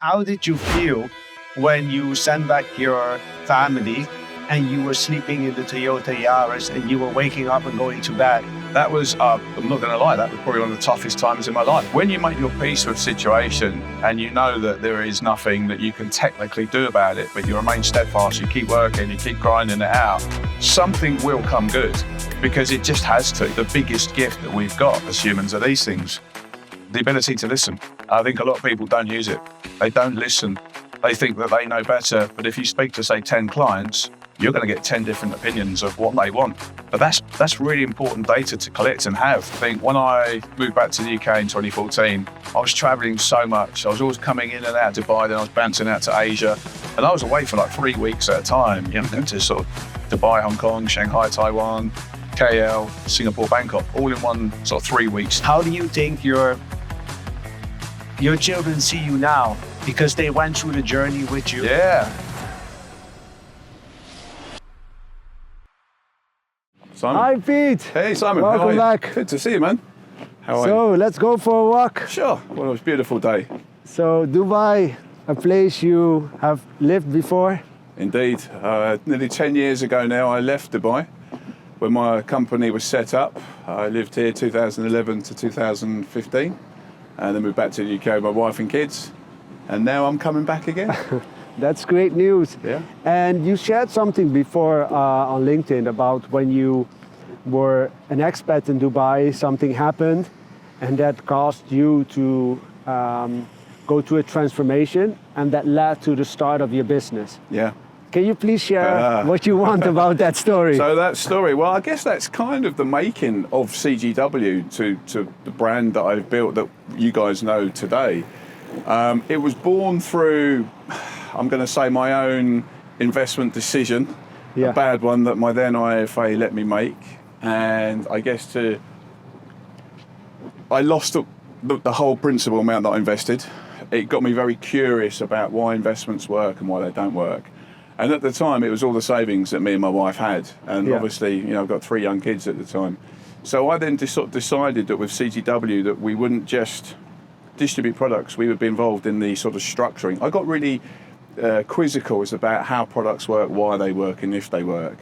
How did you feel when you sent back your family and you were sleeping in the Toyota Yaris and you were waking up and going to bed? That was, I'm not going to lie, that was probably one of the toughest times in my life. When you make your peace with situation and you know that there is nothing that you can technically do about it, but you remain steadfast, you keep working, you keep grinding it out, something will come good, because it just has to. The biggest gift that we've got as humans are these things. The ability to listen. I think a lot of people don't use it. They don't listen. They think that they know better, but if you speak to, say, 10 clients, you're going to get 10 different opinions of what they want. But that's really important data to collect and have. I think when I moved back to the UK in 2014, I was traveling so much. I was always coming in and out of Dubai, then I was bouncing out to Asia. And I was away for like 3 weeks at a time, to sort of Dubai, Hong Kong, Shanghai, Taiwan, KL, Singapore, Bangkok, all in one sort of 3 weeks. How do you think your children see you now? Because they went through the journey with you. Yeah. Simon. Hi, Pete. Hey, Simon. Welcome back. Good to see you, man. How are you? So let's go for a walk. Sure. Well, it was a beautiful day. So Dubai, a place you have lived before? Indeed. Nearly 10 years ago now, I left Dubai when my company was set up. I lived here 2011 to 2015 and then moved back to the UK with my wife and kids. And now I'm coming back again. That's great news. Yeah. And you shared something before on LinkedIn about when you were an expat in Dubai, something happened and that caused you to go through a transformation and that led to the start of your business. Yeah. Can you please share what you want about that story? So that story, well, I guess that's kind of the making of CGW to the brand that I've built that you guys know today. It was born through, I'm going to say, my own investment decision, a bad one that my then IFA let me make. And I guess I lost the whole principal amount that I invested. It got me very curious about why investments work and why they don't work. And at the time, it was all the savings that me and my wife had. And obviously, I've got 3 young kids at the time. So I then decided that with CGW that we wouldn't just distribute products, we would be involved in the sort of structuring. I got really quizzical about how products work, why they work, and if they work.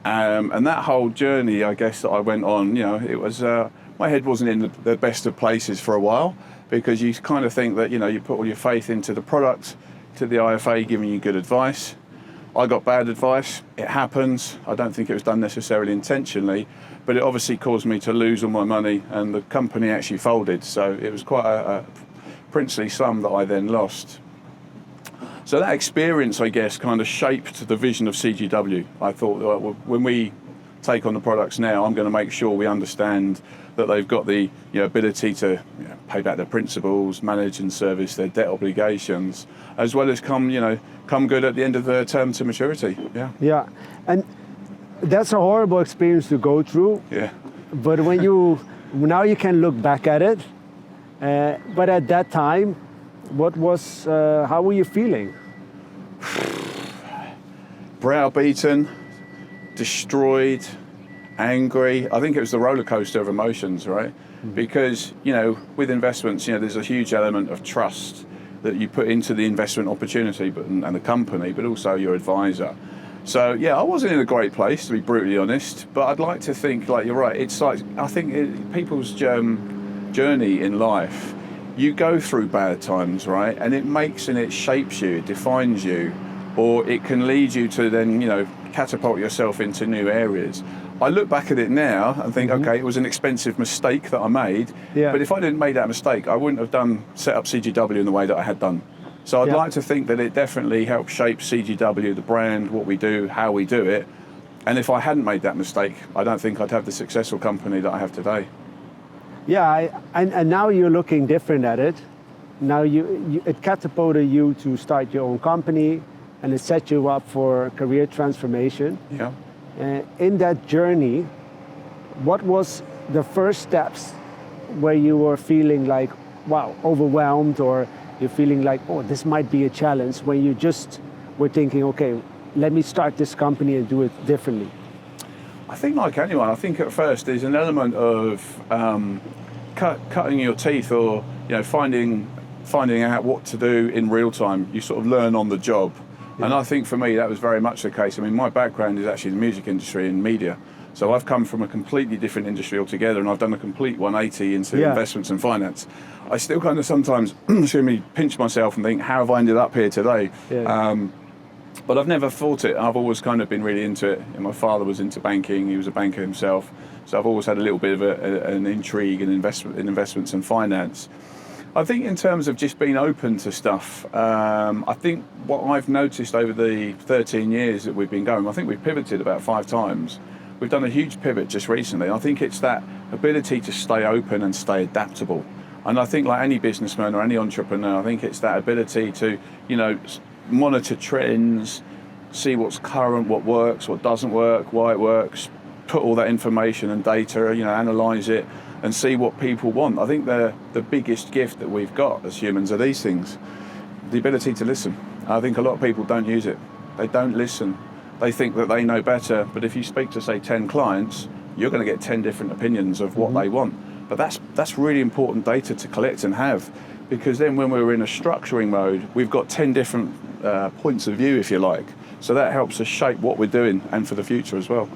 And that whole journey, I guess, that I went on, it was, my head wasn't in the best of places for a while, because you kind of think that, you put all your faith into the product, to the IFA giving you good advice. I got bad advice, it happens. I don't think it was done necessarily intentionally, but it obviously caused me to lose all my money and the company actually folded. So it was quite a princely sum that I then lost. So that experience, I guess, kind of shaped the vision of CGW. I thought, well, when we take on the products now, I'm going to make sure we understand that they've got the ability to pay back their principals, manage and service their debt obligations, as well as come good at the end of their term to maturity. Yeah, and that's a horrible experience to go through. Yeah. But now you can look back at it. But at that time, how were you feeling? Browbeaten, destroyed, angry. I think it was the roller coaster of emotions, right? Mm-hmm. Because, with investments, there's a huge element of trust that you put into the investment opportunity and the company, but also your advisor. So, I wasn't in a great place, to be brutally honest, but I'd like to think, you're right, it's like, I think people's journey in life, you go through bad times, right? And it shapes you, it defines you, or it can lead you to then, catapult yourself into new areas. I look back at it now and think, okay, it was an expensive mistake that I made, but if I didn't make that mistake, I wouldn't have set up CGW in the way that I had done. So I'd like to think that it definitely helped shape CGW, the brand, what we do, how we do it. And if I hadn't made that mistake, I don't think I'd have the successful company that I have today. Yeah, and now you're looking different at it. Now it catapulted you to start your own company, and it set you up for career transformation. Yeah. In that journey, what was the first steps where you were feeling like, wow, overwhelmed, or you're feeling like, oh, this might be a challenge, when you just were thinking, okay, let me start this company and do it differently? I think like anyone, I think at first there's an element of cutting your teeth, or finding finding out what to do in real time. You sort of learn on the job. And I think for me that was very much the case. I mean, my background is actually the music industry and media. So I've come from a completely different industry altogether, and I've done a complete 180 into investments and finance. I still kind of sometimes pinch myself and think, how have I ended up here today? But I've never thought it. I've always kind of been really into it. And my father was into banking. He was a banker himself. So I've always had a little bit of an intrigue in investments and finance. I think in terms of just being open to stuff, I think what I've noticed over the 13 years that we've been going, I think we've pivoted about 5 times. We've done a huge pivot just recently. I think it's that ability to stay open and stay adaptable. And I think like any businessman or any entrepreneur, I think it's that ability to, monitor trends, see what's current, what works, what doesn't work, why it works, put all that information and data, analyse it and see what people want. I think the biggest gift that we've got as humans are these things. The ability to listen. I think a lot of people don't use it. They don't listen. They think that they know better, but if you speak to, say, 10 clients, you're going to get 10 different opinions of what they want. But that's really important data to collect and have, because then when we're in a structuring mode, we've got 10 different points of view, if you like. So that helps us shape what we're doing and for the future as well.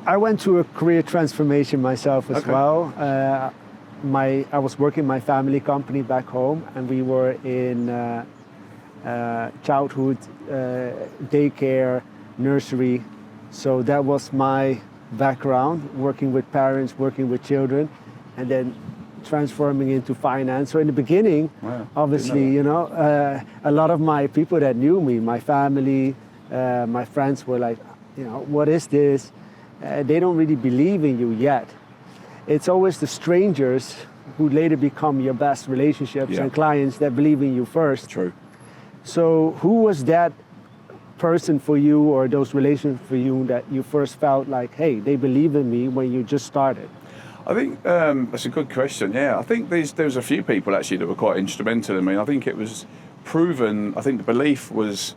I went through a career transformation myself as well. I was working my family company back home, and we were in childhood daycare, nursery. So that was my background, working with parents, working with children, and then transforming into finance. So in the beginning, obviously, a lot of my people that knew me, my family, my friends were like, what is this? They don't really believe in you yet. It's always the strangers who later become your best relationships and clients that believe in you first. True. So who was that person for you, or those relations for you, that you first felt like, hey, they believe in me when you just started? I think that's a good question. Yeah, I think there was a few people actually that were quite instrumental in me. I think it was proven, I think the belief was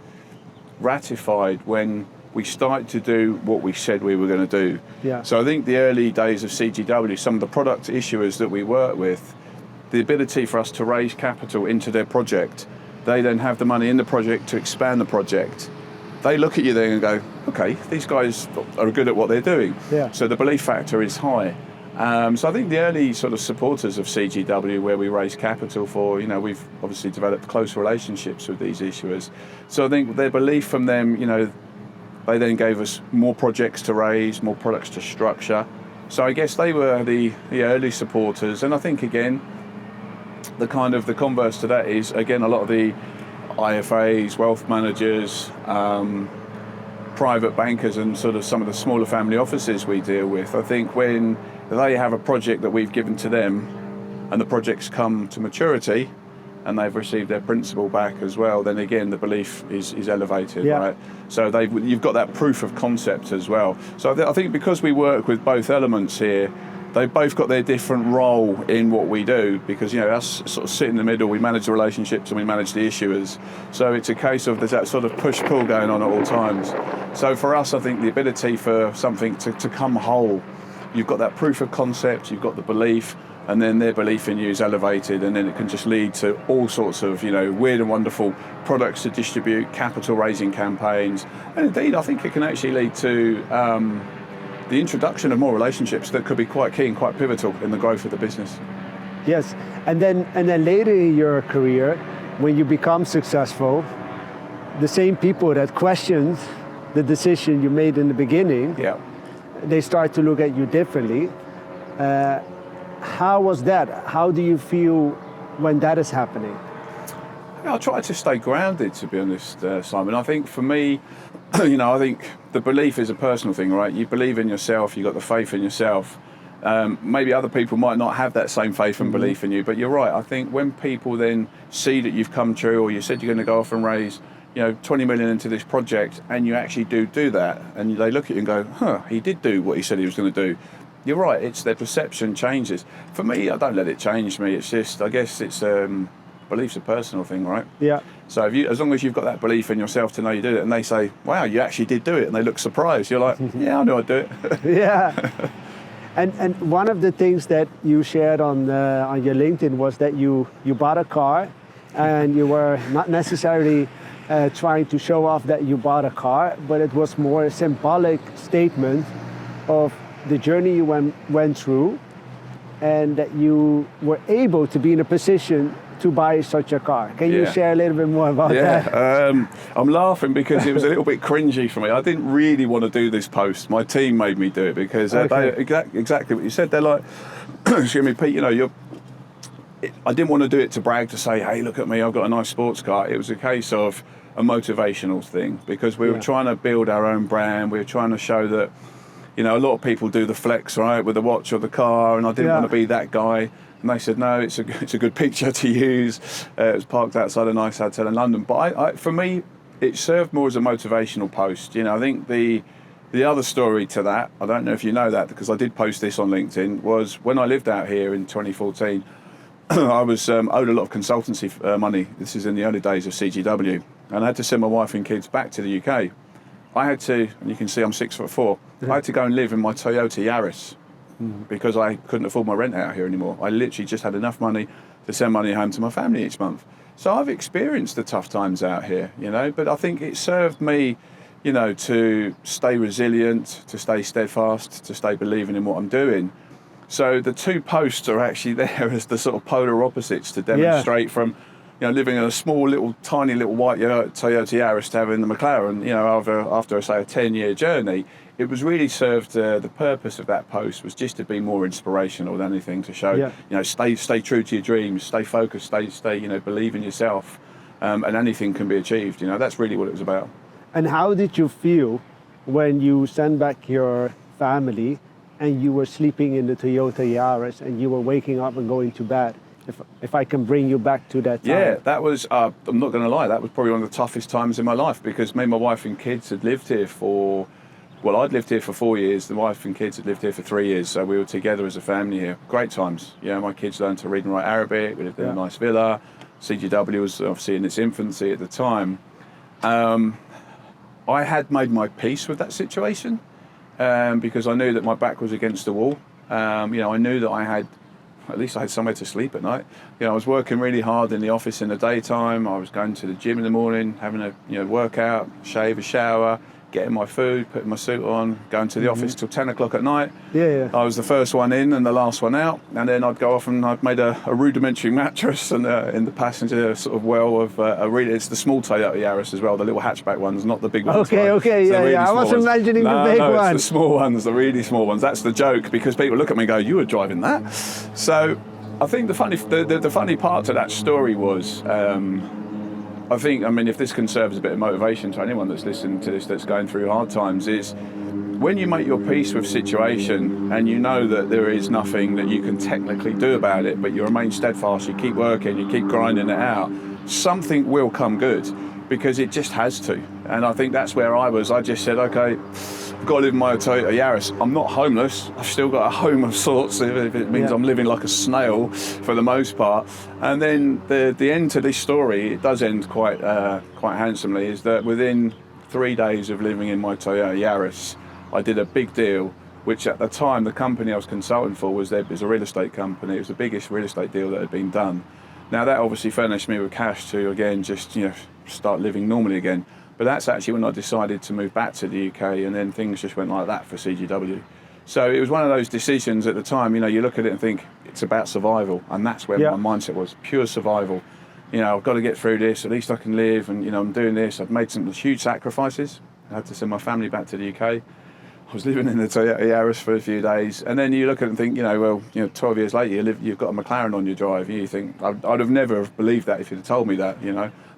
ratified when we started to do what we said we were going to do. Yeah. So I think the early days of CGW, some of the product issuers that we work with, the ability for us to raise capital into their project, they then have the money in the project to expand the project. They look at you there and go, okay, these guys are good at what they're doing. Yeah. So the belief factor is high. So I think the early sort of supporters of CGW, where we raise capital for, we've obviously developed close relationships with these issuers. So I think their belief from them, they then gave us more projects to raise, more products to structure. So I guess they were the early supporters. And I think, again, the converse to that is, again, a lot of the IFAs, wealth managers, private bankers, and sort of some of the smaller family offices we deal with. I think when they have a project that we've given to them and the projects come to maturity and they've received their principal back as well, then again the belief is elevated, right? So you've got that proof of concept as well. So I think because we work with both elements here, they've both got their different role in what we do, because us sort of sit in the middle, we manage the relationships and we manage the issuers. So it's a case of there's that sort of push-pull going on at all times. So for us, I think the ability for something to come whole, you've got that proof of concept, you've got the belief, and then their belief in you is elevated, and then it can just lead to all sorts of weird and wonderful products to distribute, capital raising campaigns, and indeed I think it can actually lead to the introduction of more relationships that could be quite key and quite pivotal in the growth of the business. Yes, and then later in your career, when you become successful, the same people that questioned the decision you made in the beginning, they start to look at you differently. How was that? How do you feel when that is happening? I try to stay grounded, to be honest, Simon. I think for me, I think the belief is a personal thing, right? You believe in yourself, you've got the faith in yourself. Maybe other people might not have that same faith and belief in you, but you're right. I think when people then see that you've come true, or you said you're going to go off and raise 20 million into this project, and you actually do that, and they look at you and go, he did do what he said he was going to do. You're right, it's their perception changes. For me, I don't let it change me. It's just, I guess it's belief's a personal thing, right? Yeah. So as long as you've got that belief in yourself to know you did it, and they say, wow, you actually did do it, and they look surprised, you're like, yeah, I knew I'd do it. Yeah. And one of the things that you shared on your LinkedIn was that you bought a car, and you were not necessarily trying to show off that you bought a car, but it was more a symbolic statement of the journey you went through, and that you were able to be in a position to buy such a car. Can you share a little bit more about that? I'm laughing because it was a little bit cringy for me. I didn't really want to do this post. My team made me do it because exactly what you said. They're like, excuse me, Pete, I didn't want to do it to brag, to say, hey, look at me, I've got a nice sports car. It was a case of a motivational thing, because we were trying to build our own brand. We were trying to show that, a lot of people do the flex, right, with the watch or the car, and I didn't want to be that guy. And they said, no, it's a good picture to use. It was parked outside a nice hotel in London. But for me, it served more as a motivational post. I think the other story to that, I don't know if you know that, because I did post this on LinkedIn, was when I lived out here in 2014, I was owed a lot of consultancy money. This is in the early days of CGW. And I had to send my wife and kids back to the UK. I had to, and you can see I'm 6'4", I had to go and live in my Toyota Yaris. Because I couldn't afford my rent out here anymore. I literally just had enough money to send money home to my family each month. So I've experienced the tough times out here, but I think it served me, to stay resilient, to stay steadfast, to stay believing in what I'm doing. So the two posts are actually there as the sort of polar opposites to demonstrate from, living in a small tiny little white Toyota Yaris to having the McLaren, after say a 10-year journey. It was really served, the purpose of that post was just to be more inspirational than anything, to show, stay true to your dreams, stay focused, stay believe in yourself, and anything can be achieved. That's really what it was about. And how did you feel when you sent back your family and you were sleeping in the Toyota Yaris and you were waking up and going to bed? If I can bring you back to that time. Yeah, that was, I'm not going to lie, that was probably one of the toughest times in my life, because me and my wife and kids had lived here I'd lived here for 4 years. The wife and kids had lived here for 3 years, so we were together as a family here. Great times. My kids learned to read and write Arabic. We lived in a nice villa. CGW was obviously in its infancy at the time. I had made my peace with that situation, because I knew that my back was against the wall. I knew that at least I had somewhere to sleep at night. I was working really hard in the office in the daytime. I was going to the gym in the morning, having a workout, shave, a shower, getting my food, putting my suit on, going to the office till 10 o'clock at night. I was the first one in and the last one out, and then I'd go off and I'd made a rudimentary mattress and in the passenger sort of it's the small Toyota Yaris as well, the little hatchback ones, not the big ones. I was imagining the big ones. It's the small ones, the really small ones. That's the joke, because people look at me and go, you were driving that? So I think the funny part to that story was, if this can serve as a bit of motivation to anyone that's listening to this, that's going through hard times, is when you make your peace with situation and you know that there is nothing that you can technically do about it, but you remain steadfast, you keep working, you keep grinding it out, something will come good, because it just has to. And I think that's where I was. I just said, okay, I've got to live in my Toyota Yaris. I'm not homeless. I've still got a home of sorts, if it means I'm living like a snail for the most part. And then the end to this story, it does end quite handsomely, is that within 3 days of living in my Toyota Yaris, I did a big deal, which at the time the company I was consulting for was a real estate company. It was the biggest real estate deal that had been done. Now that obviously furnished me with cash to again just start living normally again. But that's actually when I decided to move back to the UK, and then things just went like that for CGW. So it was one of those decisions at the time, you look at it and think it's about survival, and that's where my mindset was, pure survival. I've got to get through this, at least I can live, and I'm doing this. I've made some huge sacrifices. I had to send my family back to the UK. I was living in the Toyota Yaris for a few days, and then you look at it and think, 12 years later, you've got a McLaren on your drive. You think, I'd have never believed that if you'd have told me that,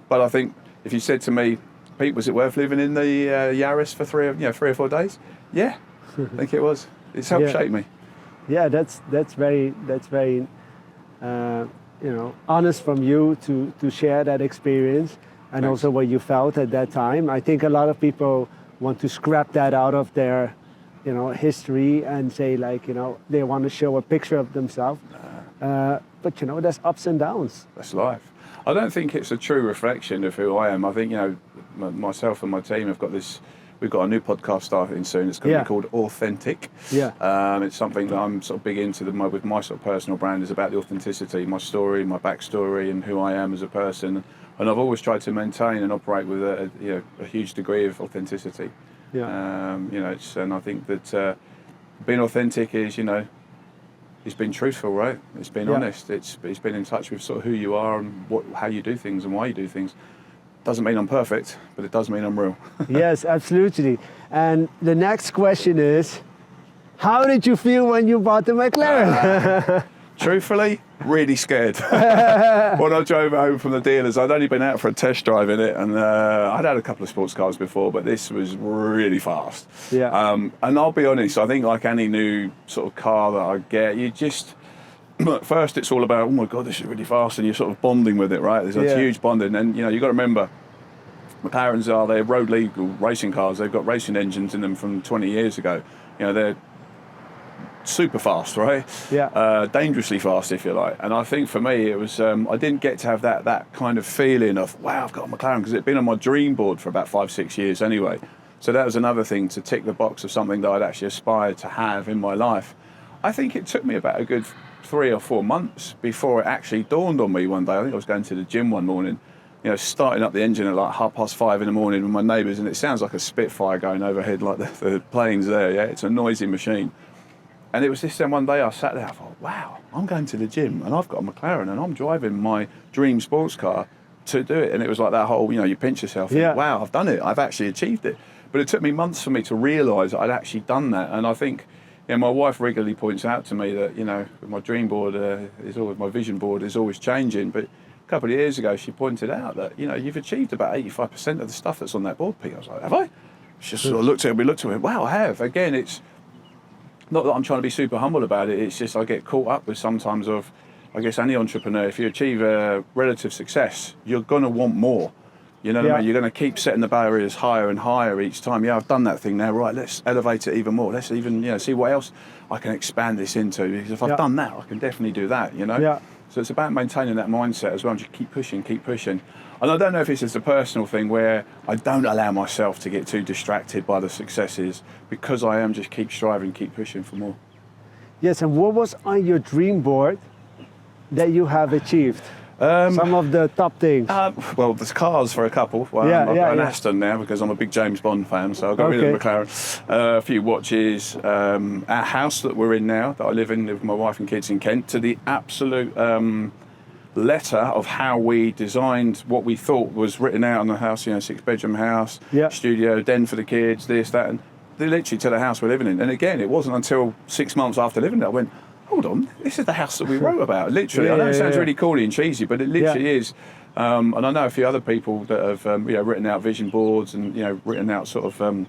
But I think if you said to me, Pete, was it worth living in the Yaris for 3 or 4 days? Yeah, I think it was. It's helped shape me. Yeah, that's very honest from you to share that experience, and Thanks. Also what you felt at that time. I think a lot of people want to scrap that out of their history and say they want to show a picture of themselves. But there's ups and downs. That's life. I don't think it's a true reflection of who I am. I think myself and my team have got this We've got a new podcast starting soon. It's going to Yeah. be called Authentic. Yeah. It's something that I'm sort of big into with my sort of personal brand, is about the authenticity, my story, my backstory, and who I am as a person. And I've always tried to maintain and operate with a huge degree of authenticity. Yeah. And I think that being authentic is, it's been truthful, right? It's been honest. It's been in touch with sort of who you are and how you do things and why you do things. Doesn't mean I'm perfect, but it does mean I'm real. Yes, absolutely. And the next question is, how did you feel when you bought the McLaren? Truthfully, really scared. When I drove home from the dealers, I'd only been out for a test drive in it, and I'd had a couple of sports cars before, but this was really fast. Yeah. And I'll be honest, I think like any new sort of car that I get, you just, at first it's all about, oh my God, this is really fast, and you're sort of bonding with it, right? There's a huge bonding, and you've got to remember, McLarens they're road legal racing cars. They've got racing engines in them from 20 years ago. They're super fast, right? Yeah. Dangerously fast, if you like. And I think for me, it was I didn't get to have that kind of feeling of, wow, I've got a McLaren, because it'd been on my dream board for about 5-6 years anyway. So that was another thing to tick the box of something that I'd actually aspired to have in my life. I think it took me about a good 3 or 4 months before it actually dawned on me one day. I think I was going to the gym one morning, starting up the engine at like 5:30 in the morning with my neighbours, and it sounds like a Spitfire going overhead, like the planes there. Yeah, it's a noisy machine. And it was this then one day I sat there, I thought, wow, I'm going to the gym and I've got a McLaren and I'm driving my dream sports car to do it. And it was like that whole, you pinch yourself, and, wow, I've done it, I've actually achieved it. But it took me months for me to realise that I'd actually done that. And I think, my wife regularly points out to me that, my dream board my vision board is always changing. But a couple of years ago, she pointed out that, you've achieved about 85% of the stuff that's on that board, Pete. I was like, have I? She just sort of looked at it, wow, I have. Again, it's not that I'm trying to be super humble about it, it's just I get caught up with sometimes of, I guess any entrepreneur, if you achieve a relative success, you're going to want more. You know what I mean? You're going to keep setting the barriers higher and higher each time. Yeah, I've done that thing now, right, let's elevate it even more. Let's even, see what else I can expand this into. Because if I've done that, I can definitely do that, Yeah. So it's about maintaining that mindset as well, and just keep pushing. And I don't know if it's just a personal thing where I don't allow myself to get too distracted by the successes, because I am just keep striving, keep pushing for more. Yes, and what was on your dream board that you have achieved? Some of the top things. Well, there's cars for a couple. Well, I've got an Aston now because I'm a big James Bond fan, so I got rid of the McLaren. A few watches. Our house that we're in now, that I live in with my wife and kids in Kent, to the absolute letter of how we designed what we thought was written out on the house. 6-bedroom house, studio, den for the kids, this, that, and literally to the house we're living in. And again, it wasn't until 6 months after living there I went, hold on, this is the house that we wrote about, literally. I know it sounds really corny and cheesy, but it literally is. And I know a few other people that have written out vision boards and written out sort of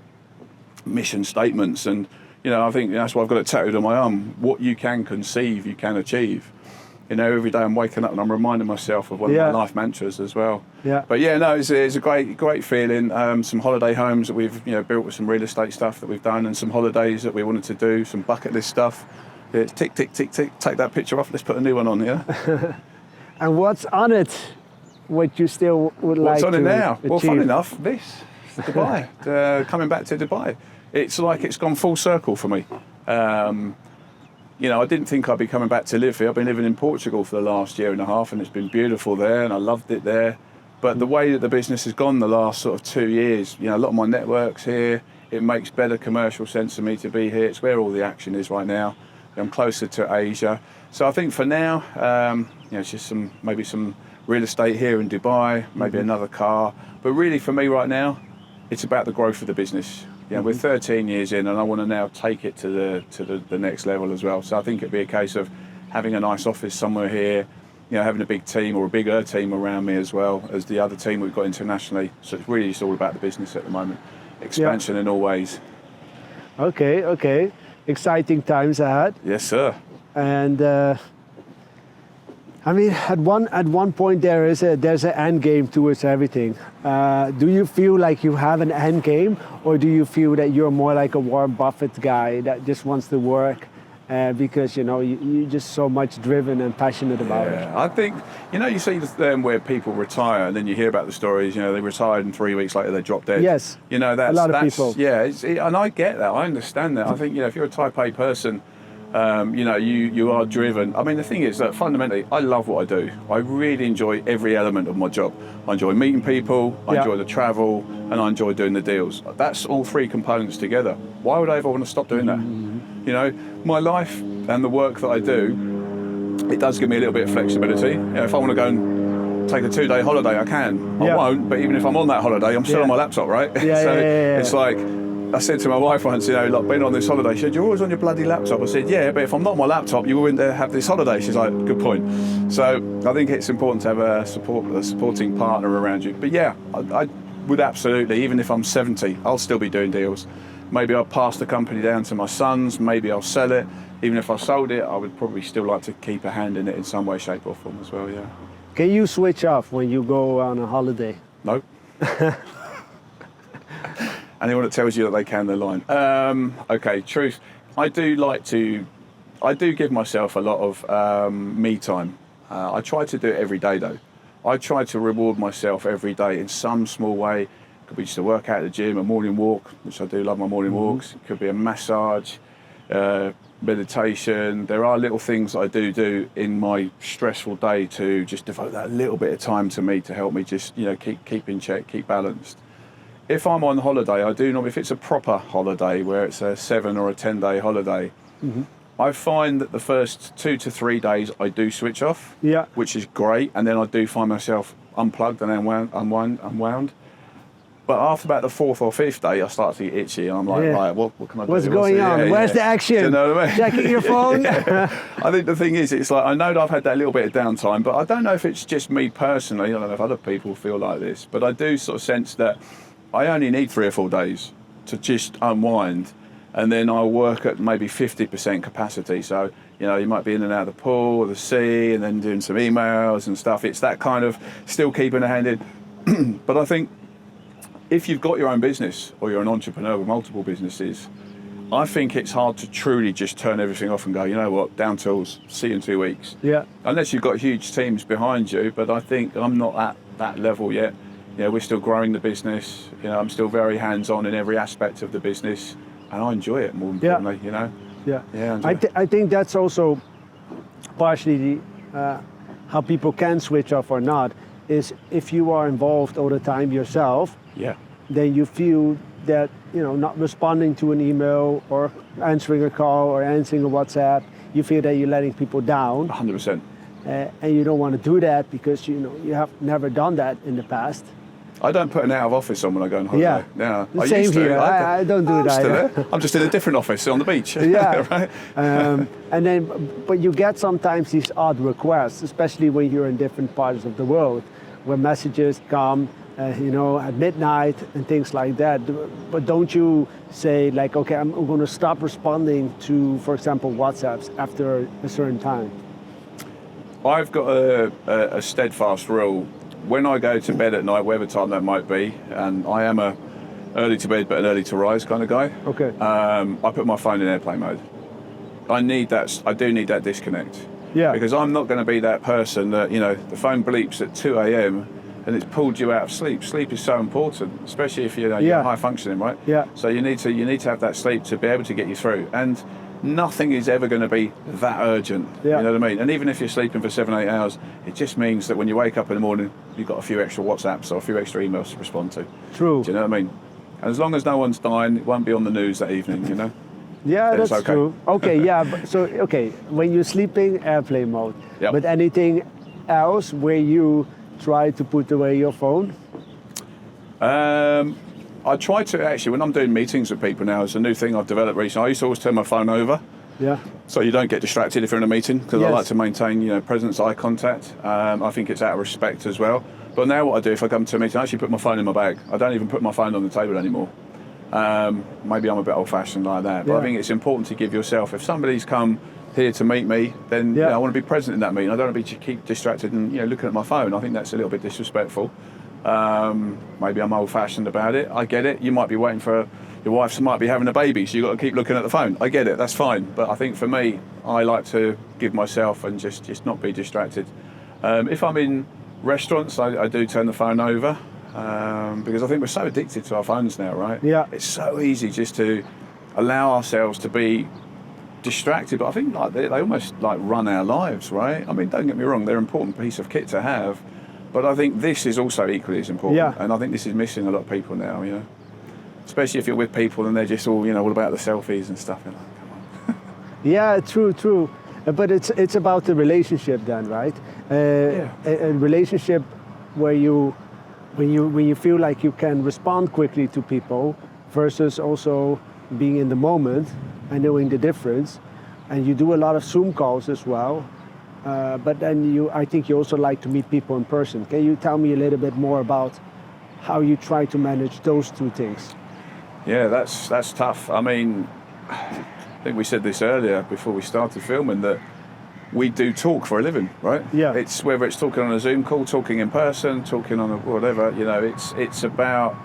mission statements, and I think that's why I've got it tattooed on my arm. What you can conceive, you can achieve. Every day I'm waking up and I'm reminding myself of one of my life mantras as well. Yeah. But it's a great feeling. Some holiday homes that we've built with some real estate stuff that we've done, and some holidays that we wanted to do, some bucket list stuff. Yeah, tick, tick, tick, tick. Take that picture off. Let's put a new one on here. And what's on it? What you still would like to What's on it now? achieve? Well, fun enough, this Dubai. Coming back to Dubai, it's like it's gone full circle for me. I didn't think I'd be coming back to live here. I've been living in Portugal for the last year and a half, and it's been beautiful there, and I loved it there. But the way that the business has gone the last sort of 2 years, a lot of my network's here. It makes better commercial sense for me to be here. It's where all the action is right now. I'm closer to Asia. So I think for now, it's just maybe some real estate here in Dubai, maybe another car. But really for me right now, it's about the growth of the business. We're 13 years in, and I want to now take it to the next level as well. So I think it'd be a case of having a nice office somewhere here, having a big team or a bigger team around me as well as the other team we've got internationally. So it's really just all about the business at the moment. Expansion in all ways. Okay. Exciting times ahead. Yes, sir. And at one point there's an end game towards everything. Do you feel like you have an end game, or do you feel that you're more like a Warren Buffett guy that just wants to work because you're just so much driven and passionate about it. I think, you see where people retire and then you hear about the stories, they retired and 3 weeks later they dropped dead. Yes, that's a lot of people. Yeah, and I get that, I understand that. I think, if you're a type A person, you are driven. I mean, the thing is that fundamentally, I love what I do. I really enjoy every element of my job. I enjoy meeting people, I enjoy the travel, and I enjoy doing the deals. That's all three components together. Why would I ever want to stop doing that? My life and the work that I do, it does give me a little bit of flexibility. If I want to go and take a 2-day holiday, I can. I won't, but even if I'm on that holiday, I'm still on my laptop, right? It's like, I said to my wife once, been on this holiday, she said, you're always on your bloody laptop. I said, yeah, but if I'm not on my laptop, you wouldn't have this holiday. She's like, good point. So I think it's important to have a supporting partner around you. But yeah, I would absolutely, even if I'm 70, I'll still be doing deals. Maybe I'll pass the company down to my sons, maybe I'll sell it. Even if I sold it, I would probably still like to keep a hand in it in some way, shape or form as well, yeah. Can you switch off when you go on a holiday? No. Anyone that tells you that they can, they're lying. Okay, truth. I do give myself a lot of me time. I try to do it every day though. I try to reward myself every day in some small way. It could be just a workout at the gym, a morning walk, which I do love my morning walks. It could be a massage, meditation. There are little things that I do in my stressful day to just devote that little bit of time to me to help me just keep in check, keep balanced. If I'm on holiday, I do know if it's a proper holiday where it's a 7 or a 10-day holiday, I find that the first 2 to 3 days I do switch off, which is great, and then I do find myself unplugged and unwound. But after about the 4th or 5th day, I start to get itchy, and I'm like, right, what can I do? What's going on? Where's the action? Do you know what I mean? Checking your phone? I think the thing is, it's like, I know that I've had that little bit of downtime, but I don't know if it's just me personally, I don't know if other people feel like this, but I do sort of sense that I only need 3 or 4 days to just unwind, and then I'll work at maybe 50% capacity. So, you might be in and out of the pool or the sea and then doing some emails and stuff. It's that kind of still keeping a hand in. But I think if you've got your own business or you're an entrepreneur with multiple businesses, I think it's hard to truly just turn everything off and go, you know what, down tools, see you in 2 weeks. Yeah. Unless you've got huge teams behind you, but I think I'm not at that level yet. We're still growing the business. I'm still very hands-on in every aspect of the business, and I enjoy it more importantly. I think that's also partially how people can switch off or not. Is if you are involved all the time yourself, then you feel that not responding to an email or answering a call or answering a WhatsApp, you feel that you're letting people down. 100%. And you don't want to do that because you have never done that in the past. I don't put an out of office on when I go on holiday. I same used to. here. I don't do that. I'm just in a different office on the beach. Right. And then, but you get sometimes these odd requests, especially when you're in different parts of the world, where messages come, at midnight and things like that. But don't you say like, okay, I'm going to stop responding to, for example, WhatsApps after a certain time? I've got a steadfast rule. When I go to bed at night, whatever time that might be, and I am a early to bed but an early to rise kind of guy. Okay. I put my phone in airplane mode. I do need that disconnect. Yeah. Because I'm not going to be that person that the phone bleeps at 2 a.m. and it's pulled you out of sleep. Sleep is so important, especially if you're high functioning, right? Yeah. So you need to have that sleep to be able to get you through. And nothing is ever going to be that urgent. You know what I mean? And even if you're sleeping for 7-8 hours, it just means that when you wake up in the morning, you've got a few extra WhatsApps or a few extra emails to respond to. True. Do you know what I mean? And as long as no one's dying, it won't be on the news that evening, Yeah, that's okay. True. Okay, when you're sleeping, airplane mode. Yep. But anything else where you try to put away your phone? I try to actually, when I'm doing meetings with people now, it's a new thing I've developed recently. I used to always turn my phone over. Yeah. So you don't get distracted if you're in a meeting, because I like to maintain, presence, eye contact. I think it's out of respect as well. But now what I do if I come to a meeting, I actually put my phone in my bag. I don't even put my phone on the table anymore. Maybe I'm a bit old-fashioned like that, but I think it's important to give yourself, if somebody's come here to meet me, then I want to be present in that meeting. I don't want to keep distracted and looking at my phone. I think that's a little bit disrespectful. Maybe I'm old-fashioned about it. I get it. You might be waiting for your wife might be having a baby, so you've got to keep looking at the phone. I get it, that's fine. But I think for me, I like to give myself and just not be distracted. If I'm in restaurants, I do turn the phone over because I think we're so addicted to our phones now, right? Yeah. It's so easy just to allow ourselves to be distracted, but I think like they almost like run our lives, right? I mean, don't get me wrong, they're an important piece of kit to have, but I think this is also equally as important. Yeah. And I think this is missing a lot of people now, you know, especially if you're with people and they're just all, you know, all about the selfies and stuff. You're like, come on. Yeah, true. But it's about the relationship then, right? A relationship where when you feel like you can respond quickly to people versus also being in the moment and knowing the difference. And you do a lot of Zoom calls as well. But then I think you also like to meet people in person. Can you tell me a little bit more about how you try to manage those two things? Yeah, that's tough. I mean, I think we said this earlier before we started filming that we do talk for a living, right? Yeah. It's whether it's talking on a Zoom call, talking in person, talking on a whatever, you know, it's about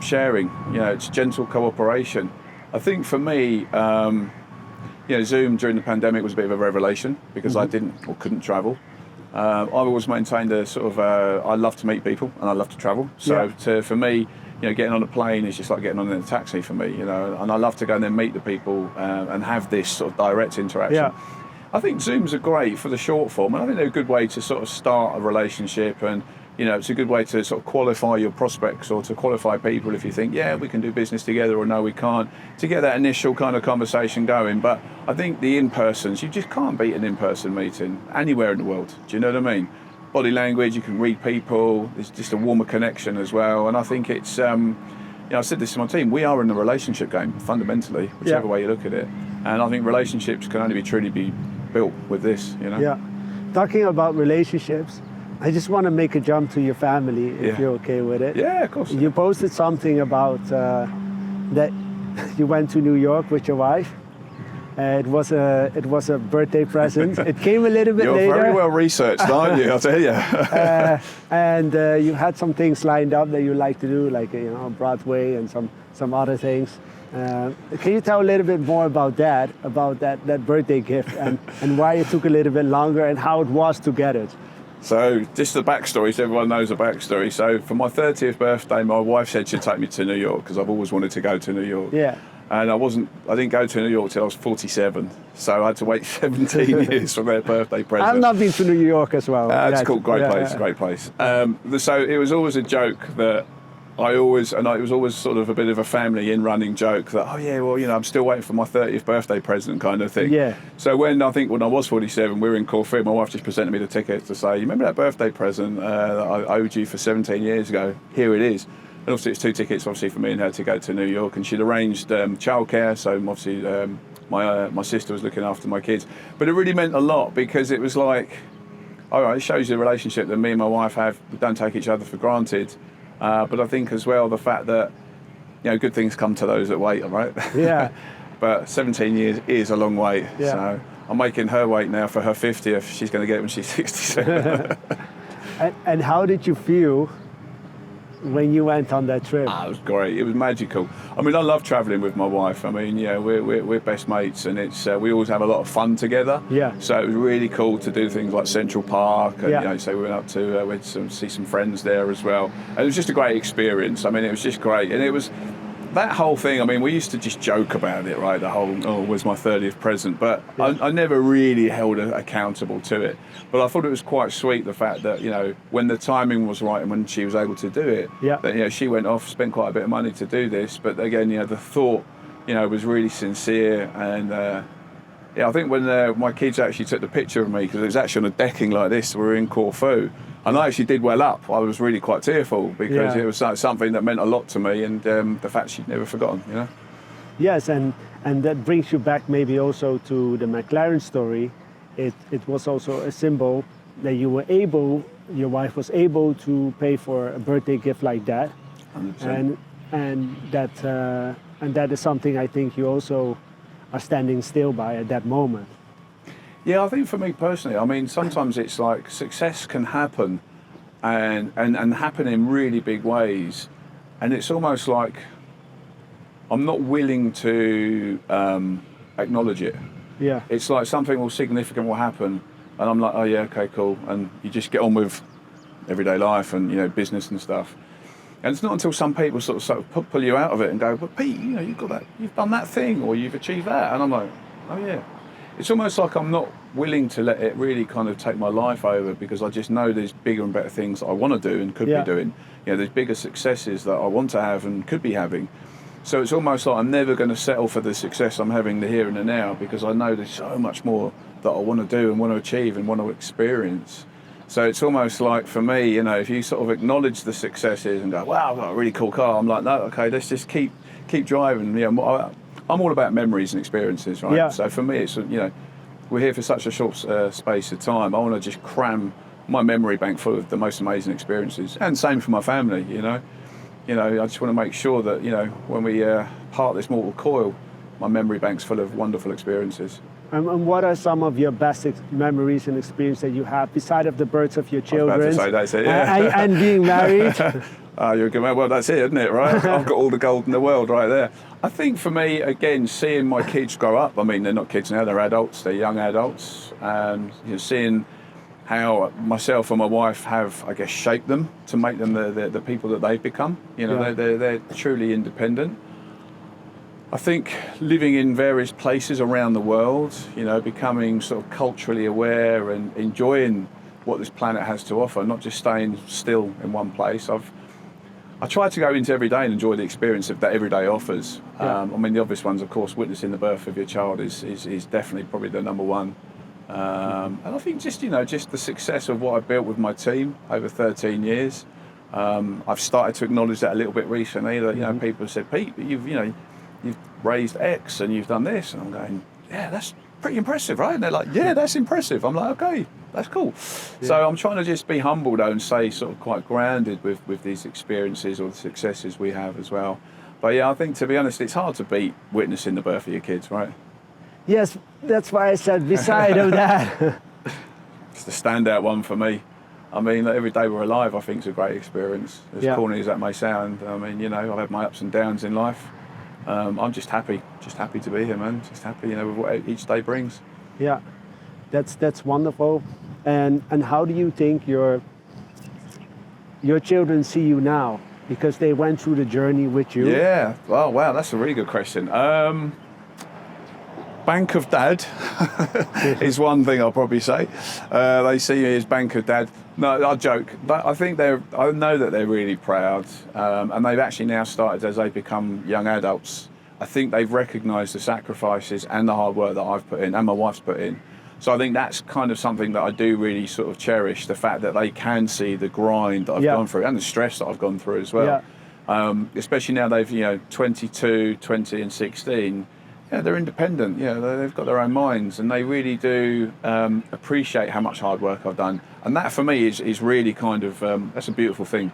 sharing, you know, it's gentle cooperation. I think for me, you know, Zoom during the pandemic was a bit of a revelation because I didn't or couldn't travel. I've always maintained a sort of, I love to meet people and I love to travel. So for me, you know, getting on a plane is just like getting on in a taxi for me, you know, and I love to go and then meet the people and have this sort of direct interaction. Yeah. I think Zooms are great for the short form, and I think they're a good way to sort of start a relationship, and you know, it's a good way to sort of qualify your prospects or to qualify people if you think, yeah, we can do business together, or no, we can't, to get that initial kind of conversation going. But I think the in-persons, you just can't beat an in-person meeting anywhere in the world. Do you know what I mean? Body language, you can read people, there's just a warmer connection as well, and I think it's, you know, I said this to my team, we are in the relationship game, fundamentally, whichever way you look at it. And I think relationships can only truly be built with this, you know? Yeah. Talking about relationships, I just want to make a jump to your family, if you're okay with it. Yeah, of course. You posted something about that you went to New York with your wife. It was a birthday present. It came a little bit later. You're very well researched, aren't you? I'll tell you. And you had some things lined up that you like to do, like Broadway and some other things. Can you tell a little bit more about that birthday gift and why it took a little bit longer and how it was to get it? So just the backstory, so everyone knows the backstory. So for my 30th birthday, my wife said she'd take me to New York because I've always wanted to go to New York. Yeah. And I didn't go to New York till I was 47. So I had to wait 17 years for their birthday present. I've not been to New York as well. It's cool, great place. So it was always a joke that it was always sort of a bit of a family in-running joke that, I'm still waiting for my 30th birthday present kind of thing. Yeah. So when I was 47, we were in Corfu, my wife just presented me the ticket to say, you remember that birthday present that I owed you for 17 years ago? Here it is. And obviously it's 2 tickets, obviously, for me and her to go to New York. And she'd arranged childcare, so obviously my sister was looking after my kids. But it really meant a lot because it was like, all right, it shows you the relationship that me and my wife have. We don't take each other for granted. But I think as well the fact that good things come to those that wait, right? Yeah. But 17 years is a long wait. Yeah. So I'm making her wait now for her 50th. She's going to get it when she's 67. And how did you feel when you went on that trip? It was great. It was magical. I mean, I love travelling with my wife. I mean, we're best mates, and it's we always have a lot of fun together. Yeah. So it was really cool to do things like Central Park, and so we went up to went to see some friends there as well. And it was just a great experience. I mean, it was just great, and it was that whole thing. I mean, we used to just joke about it, right? The whole where's my 30th present? But I never really held her accountable to it. But I thought it was quite sweet the fact that when the timing was right and when she was able to do it, that she went off, spent quite a bit of money to do this. But again, the thought, was really sincere. And I think when my kids actually took the picture of me, because it was actually on a decking like this, we were in Corfu, and I actually did well up. I was really quite tearful because it was something that meant a lot to me, and the fact she'd never forgotten. Yes, and that brings you back maybe also to the McLaren story. It was also a symbol that your wife was able to pay for a birthday gift like that, 100%. and that is something I think you also are standing still by at that moment. Yeah, I think for me personally, I mean, sometimes it's like success can happen and happen in really big ways, and it's almost like I'm not willing to acknowledge it. Yeah. It's like something significant will happen, and I'm like, oh yeah, okay, cool, and you just get on with everyday life and business and stuff. And it's not until some people sort of pull you out of it and go, but Pete, you've got that, you've done that thing, or you've achieved that, and I'm like, oh yeah. It's almost like I'm not willing to let it really kind of take my life over, because I just know there's bigger and better things that I want to do and could be doing. There's bigger successes that I want to have and could be having. So it's almost like I'm never going to settle for the success I'm having the here and the now, because I know there's so much more that I want to do and want to achieve and want to experience. So it's almost like, for me, if you sort of acknowledge the successes and go, wow, I've got a really cool car, I'm like, no, okay, let's just keep driving. I'm all about memories and experiences, right? Yeah. So for me, it's, we're here for such a short space of time. I want to just cram my memory bank full of the most amazing experiences, and same for my family. I just want to make sure that when we part this mortal coil, my memory bank's full of wonderful experiences. And what are some of your best memories and experiences that you have, beside of the births of your children? I was about to say, that's it, yeah. And being married? You're a good man. Well, that's it, isn't it, right? I've got all the gold in the world right there. I think for me, again, seeing my kids grow up, I mean, they're not kids now, they're adults, they're young adults, and seeing how myself and my wife have, I guess, shaped them to make them the people that they've become. They're truly independent. I think living in various places around the world, becoming sort of culturally aware and enjoying what this planet has to offer, not just staying still in one place. I try to go into every day and enjoy the experience that every day offers. Yeah. The obvious ones, of course, witnessing the birth of your child is definitely probably the number one. And I think just the success of what I built with my team over 13 years. I've started to acknowledge that a little bit recently. That people have said, Pete, you've raised X and you've done this, and I'm going, yeah, that's pretty impressive, right? And they're like, yeah, that's impressive. I'm like, okay, that's cool. Yeah. So I'm trying to just be humble though, and stay sort of quite grounded with these experiences or the successes we have as well. But yeah, I think, to be honest, it's hard to beat witnessing the birth of your kids, right? Yes, that's why I said beside of that. It's the standout one for me. I mean, every day we're alive, I think, is a great experience. As corny as that may sound, I mean, I've had my ups and downs in life. I'm just happy to be here, man. Just happy, with what each day brings. Yeah, that's wonderful. And how do you think your children see you now? Because they went through the journey with you. Yeah. Oh, wow, that's a really good question. Bank of Dad is one thing I'll probably say. They see me as Bank of Dad. No, I joke. But I think I know that they're really proud, and they've actually now started, as they become young adults, I think they've recognised the sacrifices and the hard work that I've put in and my wife's put in. So I think that's kind of something that I do really sort of cherish, the fact that they can see the grind that I've gone through and the stress that I've gone through as well. Yeah. Especially now they've, 22, 20 and 16. Yeah, they're independent. They've got their own minds, and they really do appreciate how much hard work I've done. And that, for me, is really kind of that's a beautiful thing,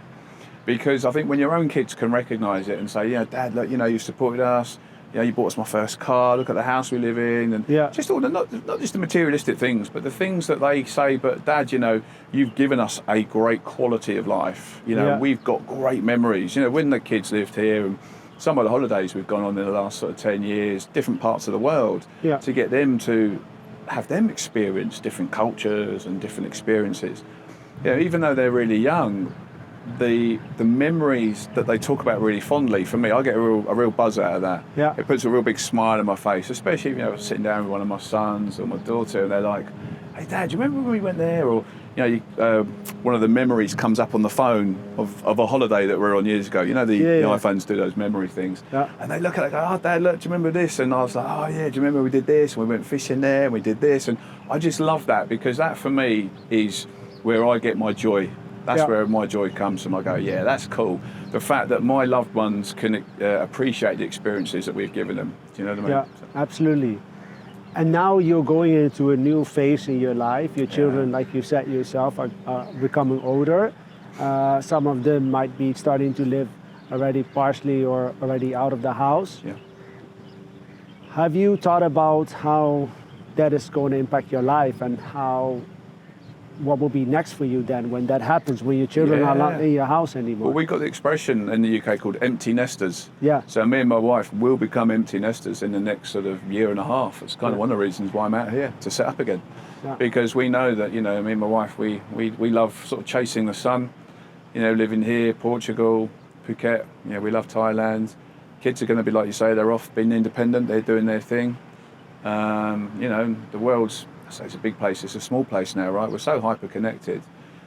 because I think when your own kids can recognise it and say, Dad, look, you supported us. You bought us my first car. Look at the house we live in, and just all the not just the materialistic things, but the things that they say. But Dad, you've given us a great quality of life. We've got great memories. When the kids lived here, and some of the holidays we've gone on in the last sort of 10 years, different parts of the world, to get them to have them experience different cultures and different experiences. Even though they're really young, the memories that they talk about really fondly, for me, I get a real buzz out of that. Yeah. It puts a real big smile on my face, especially if sitting down with one of my sons or my daughter, and they're like, hey Dad, do you remember when we went there? Or one of the memories comes up on the phone of a holiday that we were on years ago. The iPhones do those memory things. Yeah. And they look at it and go, oh Dad, look, do you remember this? And I was like, oh yeah, do you remember we did this? And we went fishing there and we did this. And I just love that, because that for me is where I get my joy. That's where my joy comes from. I go, yeah, that's cool. The fact that my loved ones can appreciate the experiences that we've given them. Do you know what I mean? Yeah, absolutely. And now you're going into a new phase in your life. Your children, like you said yourself, are becoming older. Some of them might be starting to live already partially or already out of the house. Yeah. Have you thought about how that is going to impact your life, and how what will be next for you then when that happens, when your children are not in your house anymore? Well, we've got the expression in the UK called empty nesters. Yeah. So me and my wife will become empty nesters in the next sort of year and a half. It's kind of one of the reasons why I'm out here, to set up again. Yeah. Because we know that, me and my wife, we love sort of chasing the sun, living here, Portugal, Phuket, we love Thailand. Kids are going to be, like you say, they're off being independent, they're doing their thing. The world's, I say it's a big place, it's a small place now, right? We're so hyper connected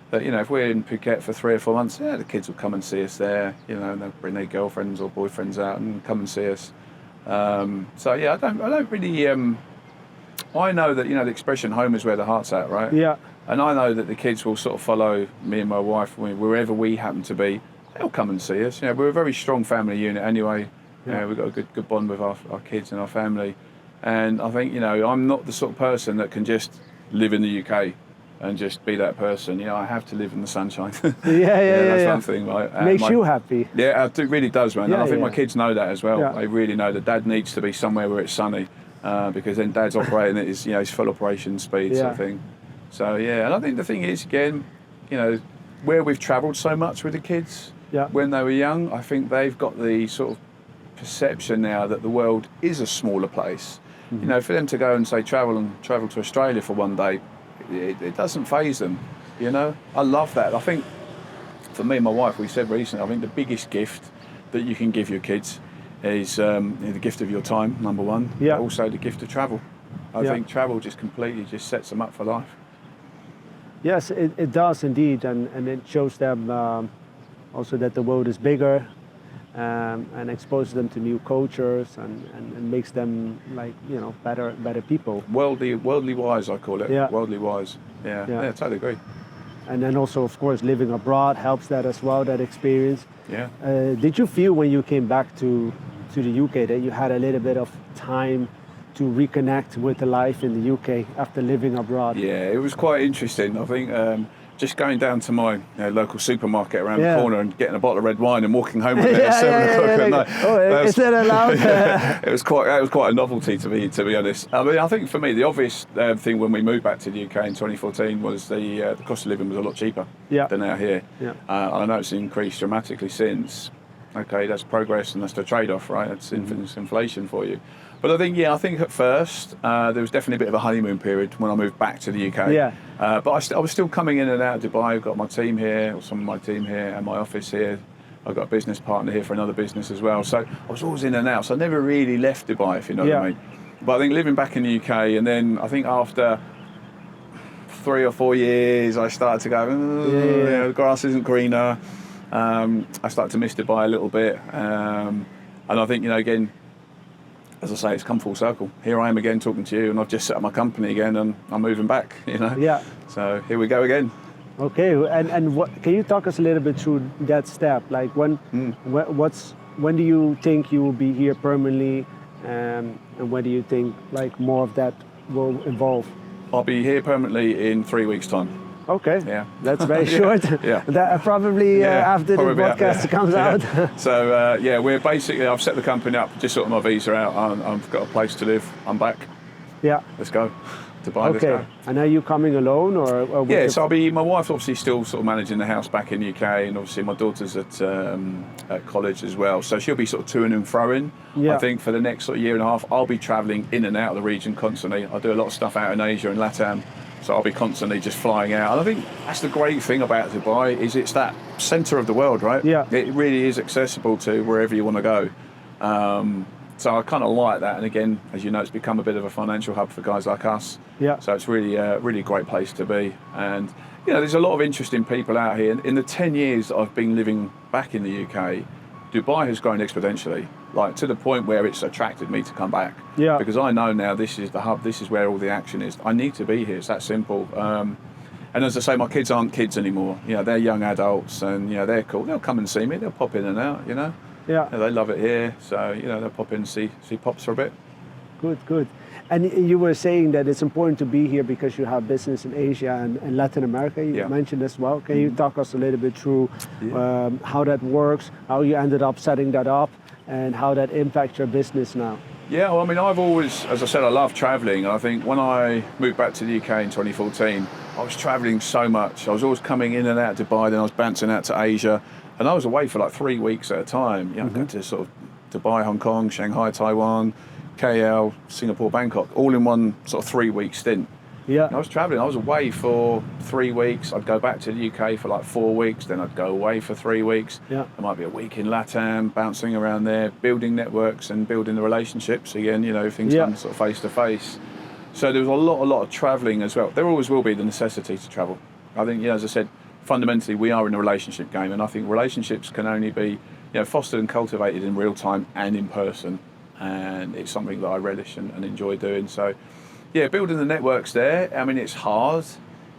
that, if we're in Phuket for 3 or 4 months, the kids will come and see us there, and they'll bring their girlfriends or boyfriends out and come and see us. I don't really, I know that, the expression home is where the heart's at, right? Yeah. And I know that the kids will sort of follow me and my wife wherever we happen to be. They'll come and see us. We're a very strong family unit anyway. We've got a good bond with our kids and our family. And I think, I'm not the sort of person that can just live in the UK and just be that person. I have to live in the sunshine. That's one thing, right? Makes you happy. Yeah, it really does, man. Yeah, and I think my kids know that as well. Yeah. They really know that Dad needs to be somewhere where it's sunny, because then Dad's operating at his full operation speed, sort of thing. So, and I think the thing is, again, where we've travelled so much with the kids when they were young, I think they've got the sort of perception now that the world is a smaller place. Mm-hmm. For them to go and say travel to Australia for one day, it doesn't faze them. I love that. I think for me and my wife, we said recently, I think the biggest gift that you can give your kids is the gift of your time, number one. Yeah. But also the gift of travel. I think travel just completely sets them up for life. Yes, it does indeed, and it shows them also that the world is bigger, and exposes them to new cultures and makes them better people. Worldly wise, I call it. Yeah. Worldly wise. Yeah, totally agree. And then also, of course, living abroad helps that as well, that experience. Yeah. Did you feel when you came back to the UK that you had a little bit of time to reconnect with the life in the UK after living abroad? Yeah, it was quite interesting. I think just going down to my local supermarket around the corner and getting a bottle of red wine and walking home with it at 7 o'clock at night. Oh, is that allowed? It was quite a novelty to be honest. I mean, I think for me the obvious thing when we moved back to the UK in 2014 was the cost of living was a lot cheaper than out here. Yeah. I know it's increased dramatically since. Okay, that's progress and that's the trade-off, right? It's inflation for you. But I think at first there was definitely a bit of a honeymoon period when I moved back to the UK. Yeah. But I was still coming in and out of Dubai. I've got my team here, or some of my team here, and my office here. I've got a business partner here for another business as well. So I was always in and out. So I never really left Dubai, if you know what I mean. But I think living back in the UK, and then I think after 3 or 4 years, I started to go, the grass isn't greener. I started to miss Dubai a little bit. And I think, again, as I say, it's come full circle. Here I am again talking to you, and I've just set up my company again, and I'm moving back. Yeah. So here we go again. Okay, and what can you talk us a little bit through that step? Like when do you think you will be here permanently, and when do you think more of that will evolve? I'll be here permanently in 3 weeks' time. Okay. Yeah. That's very short. Yeah. That probably after the podcast comes out. So we're basically, I've set the company up, just sorted my visa out. I've got a place to live. I'm back. Yeah. Let's go. Dubai. Okay. Let's go. And are you coming alone or with Yeah, so my wife's obviously still sort of managing the house back in the UK, and obviously my daughter's at college as well. So she'll be sort of toing and froing. Yeah. I think for the next sort of year and a half, I'll be travelling in and out of the region constantly. I do a lot of stuff out in Asia and LATAM. So I'll be constantly just flying out. And I think that's the great thing about Dubai, is it's that centre of the world, right? Yeah. It really is accessible to wherever you want to go. So I kind of like that. And again, as you know, it's become a bit of a financial hub for guys like us. Yeah. So it's really a great place to be. And, there's a lot of interesting people out here. In the 10 years I've been living back in the UK, Dubai has grown exponentially, to the point where it's attracted me to come back. Yeah. Because I know now this is the hub, this is where all the action is. I need to be here, it's that simple. And as I say, my kids aren't kids anymore. They're young adults, and they're cool. They'll come and see me, they'll pop in and out, Yeah. They love it here, so they'll pop in and see Pops for a bit. Good. And you were saying that it's important to be here because you have business in Asia and Latin America, you mentioned as well. Can you talk us a little bit through how that works, how you ended up setting that up, and how that impacts your business now? Yeah, well, I mean, I've always, as I said, I love travelling. And I think when I moved back to the UK in 2014, I was travelling so much. I was always coming in and out of Dubai, then I was bouncing out to Asia, and I was away for like 3 weeks at a time. You know, going to sort of Dubai, Hong Kong, Shanghai, Taiwan, KL, Singapore, Bangkok, all in one sort of 3-week stint. Yeah. And I was travelling. I was away for 3 weeks. I'd go back to the UK for like 4 weeks. Then I'd go away for 3 weeks. Yeah. There might be a week in LATAM, bouncing around there, building networks and building the relationships. Again, you know, everything's done sort of face to face. So there was a lot of travelling as well. There always will be the necessity to travel. I think, you know, as I said, fundamentally we are in a relationship game, and I think relationships can only be, you know, fostered and cultivated in real time and in person. And it's something that I relish and enjoy doing. So, yeah, building the networks there. I mean, it's hard.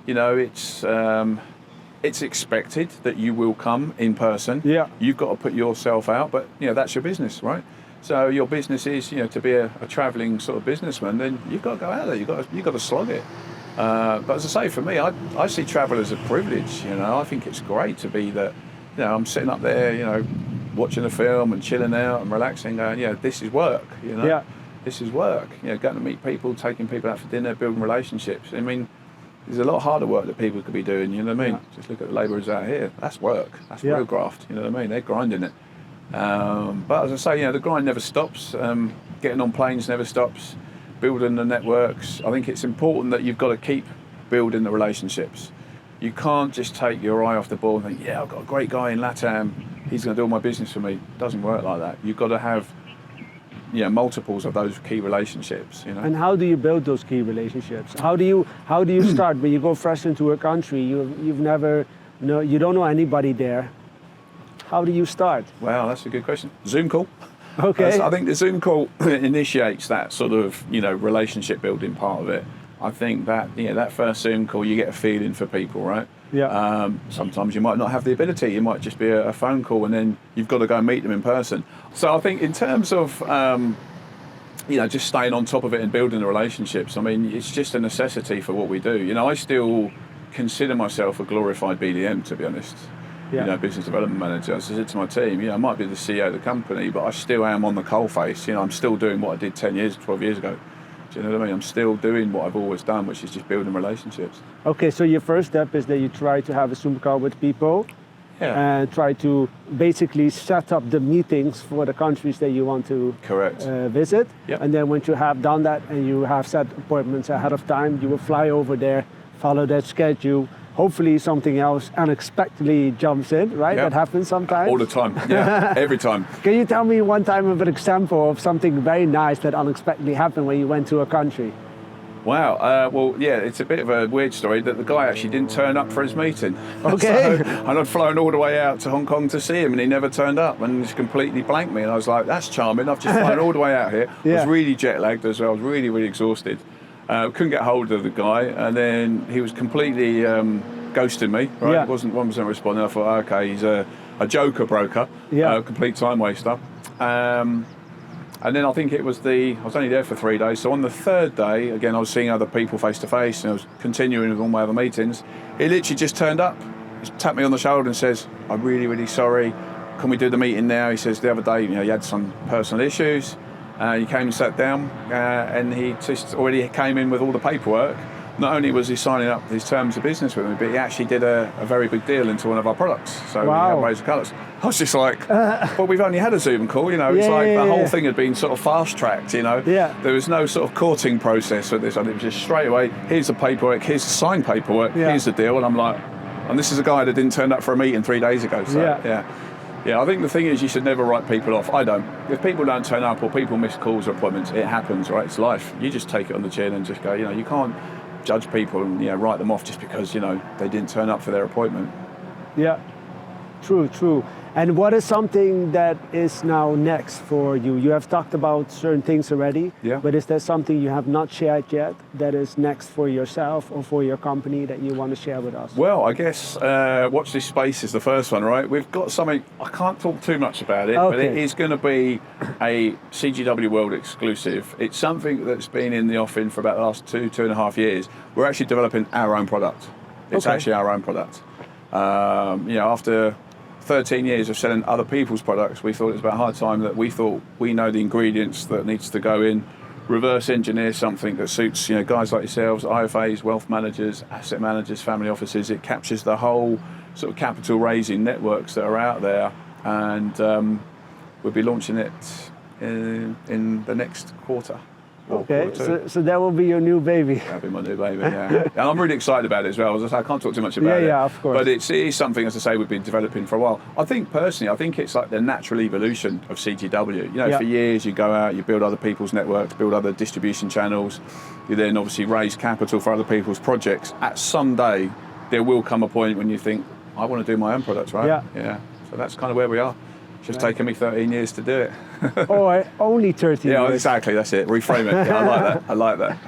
You know, it's expected that you will come in person. Yeah. You've got to put yourself out, but you know that's your business, right? So your business is, you know, to be a travelling sort of businessman, then you've got to go out there. You've got to slog it. But as I say, for me, I see travel as a privilege. You know, I think it's great to be that. You know, I'm sitting up there, you know, watching a film and chilling out and relaxing, going, yeah, this is work. You know. Yeah. This is work, you know, going to meet people, taking people out for dinner, building relationships. I mean, there's a lot harder work that people could be doing, you know what I mean? Yeah. Just look at the labourers out here. That's work. That's real graft, you know what I mean? They're grinding it. But as I say, you know, the grind never stops. Getting on planes never stops. Building the networks. I think it's important that you've got to keep building the relationships. You can't just take your eye off the ball and think, yeah, I've got a great guy in LATAM. He's going to do all my business for me. It doesn't work like that. You've got to have, you know, multiples of those key relationships, you know. And how do you build those key relationships? How do you start when you go fresh into a country? You don't know anybody there. How do you start? Wow, that's a good question. Zoom call. Okay. I think the Zoom call initiates that sort of, you know, relationship building part of it. I think that, you know, that first Zoom call, you get a feeling for people, right? Yeah. Sometimes you might not have the ability. It might just be a phone call, and then you've got to go and meet them in person. So I think in terms of, you know, just staying on top of it and building the relationships, I mean, it's just a necessity for what we do. You know, I still consider myself a glorified BDM, to be honest. Yeah. You know, business development manager. As I said to my team, you know, I might be the CEO of the company, but I still am on the coalface. You know, I'm still doing what I did 10 years, 12 years ago. Do you know what I mean? I'm still doing what I've always done, which is just building relationships. Okay, so your first step is that you try to have a Zoom call with people and try to basically set up the meetings for the countries that you want to visit. Yep. And then once you have done that and you have set appointments ahead of time, you will fly over there, follow that schedule. Hopefully something else unexpectedly jumps in, right? Yep. That happens sometimes. All the time, yeah, every time. Can you tell me one time of an example of something very nice that unexpectedly happened when you went to a country? Wow, well, yeah, it's a bit of a weird story that the guy actually didn't turn up for his meeting. Okay. And I'd flown all the way out to Hong Kong to see him, and he never turned up, and just completely blanked me. And I was like, that's charming, I've just flown all the way out here. I was really jet lagged as well, I was really, really exhausted. Couldn't get hold of the guy, and then he was completely ghosting me, right? Yeah. He wasn't 1% responding. I thought, okay, he's a joker broker, complete time waster. And then I think I was only there for 3 days. So on the third day, again, I was seeing other people face to face, and I was continuing with all my other meetings. He literally just turned up, just tapped me on the shoulder and says, I'm really, really sorry. Can we do the meeting now? He says the other day, you know, he had some personal issues. He came and sat down, and he just already came in with all the paperwork. Not only was he signing up his terms of business with me, but he actually did a very big deal into one of our products. So we had Raise of Colours. I was just like, well, we've only had a Zoom call, you know. It's the whole thing had been sort of fast-tracked, you know. Yeah. There was no sort of courting process for this. It was just straight away, here's the paperwork, here's the signed paperwork, here's the deal. And I'm like, and this is a guy that didn't turn up for a meeting 3 days ago. So, yeah, I think the thing is you should never write people off. I don't. If people don't turn up or people miss calls or appointments, it happens, right? It's life. You just take it on the chin and just go, you know, you can't judge people and, you know, write them off just because, you know, they didn't turn up for their appointment. Yeah, true. And what is something that is now next for you? You have talked about certain things already, but is there something you have not shared yet that is next for yourself or for your company that you want to share with us? Well, I guess Watch This Space is the first one, right? We've got something, I can't talk too much about it, but it is going to be a CGW World exclusive. It's something that's been in the offing for about the last 2.5 years. We're actually developing our own product. It's actually our own product. You know, after 13 years of selling other people's products, we thought it was about high time that we thought we know the ingredients that needs to go in reverse engineer something that suits, guys like yourselves, IFAs, wealth managers, asset managers, family offices. It captures the whole sort of capital raising networks that are out there, and we'll be launching it in the next quarter. Okay, so that will be your new baby. That'll be my new baby, yeah. And I'm really excited about it as well. As I say, I can't talk too much about it. Yeah, of course. But it is something, as I say, we've been developing for a while. I think it's like the natural evolution of CGW. For years you go out, you build other people's networks, build other distribution channels. You then obviously raise capital for other people's projects. At some day, there will come a point when you think, I want to do my own products, right? Yeah. So that's kind of where we are. It's just taken me 13 years to do it. Or only 13 years. Yeah, exactly, that's it. Reframe it. Yeah, I like that.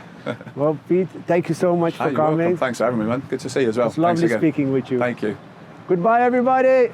Well, Pete, thank you so much for You're coming. welcome. Thanks for having me, man. Good to see you as well. It's lovely Thanks again. speaking with you. Thank you. Goodbye, everybody.